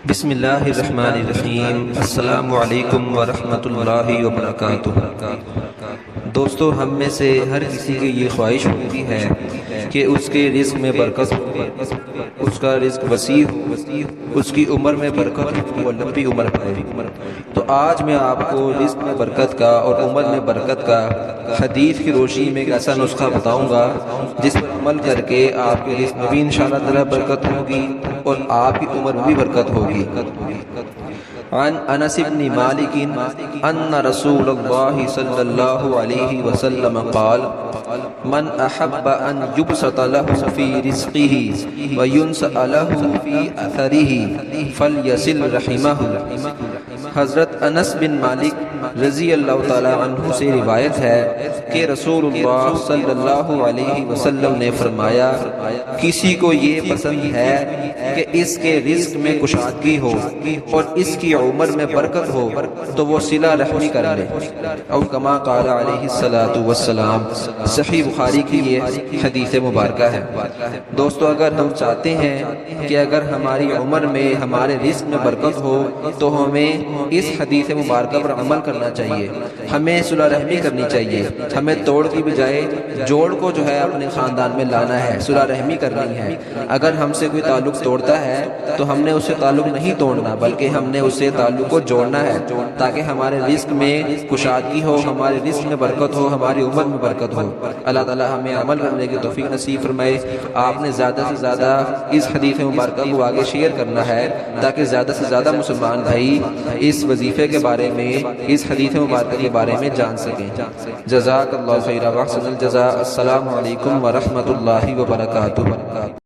بسم اللہ الرحمن الرحیم۔ السلام علیکم ورحمۃ اللہ وبرکاتہ۔ دوستو، ہم میں سے ہر کسی کی یہ خواہش ہوتی ہے کہ اس کے رزق میں برکت ہو، اس کا رزق وسیع ہو، اس کی عمر میں برکت ہو، لمبی عمر پائے۔ تو آج میں آپ کو رزق میں برکت کا اور عمر میں برکت کا حدیث کی روشنی میں ایک ایسا نسخہ بتاؤں گا جس پر عمل کر کے آپ کے رزق میں بھی انشاءاللہ تعالی برکت ہوگی اور آپ کی عمر میں بھی برکت ہوگی۔ عن انس بن مالک ان رسول اللہ صلی اللہ علیہ وسلم قال من احب ان يبسط له في رزقه وينسأ له في اثره فليصل رحمه۔ حضرت انس بن مالک رضی اللہ تعالی عنہ سے روایت ہے کہ رسول اللہ صلی اللہ علیہ وسلم نے فرمایا، کسی کو یہ پسند ہے کہ اس کے رزق میں کشادگی ہو اور اس کی عمر میں برکت ہو تو وہ صلہ رحمی کر لے، او کما قال علیہ الصلوۃ والسلام۔ صحیح بخاری کی یہ حدیث مبارکہ ہے۔ دوستو، اگر ہم چاہتے ہیں کہ اگر ہماری عمر میں ہمارے رزق میں برکت ہو تو ہمیں اس حدیث مبارکہ پر عمل کرنا چاہیے، ہمیں صلہ رحمی کرنی چاہیے، ہمیں توڑ کی بجائے جوڑ کو جو ہے اپنے خاندان میں لانا ہے، صلہ رحمی کرنی ہے۔ اگر ہم سے کوئی تعلق توڑتا ہے تو ہم نے اس سے تعلق نہیں توڑنا بلکہ ہم نے اس سے تعلق کو جوڑنا ہے تاکہ ہمارے رزق میں کشادگی ہو، ہمارے رزق میں برکت ہو، ہماری عمر میں برکت ہو۔ اللہ تعالی ہمیں عمل کرنے کی توفیق نصیب فرمائے۔ آپ نے زیادہ سے زیادہ اس حدیث مبارکہ کو آگے شیئر کرنا ہے تاکہ زیادہ سے زیادہ مسلمان بھائی اس وظیفے کے بارے میں، اس حدیث مبارکہ کے بارے میں جان سکیں۔ جزاک اللہ خیرا واحسن الجزاء۔ السلام علیکم ورحمۃ اللہ وبرکاتہ۔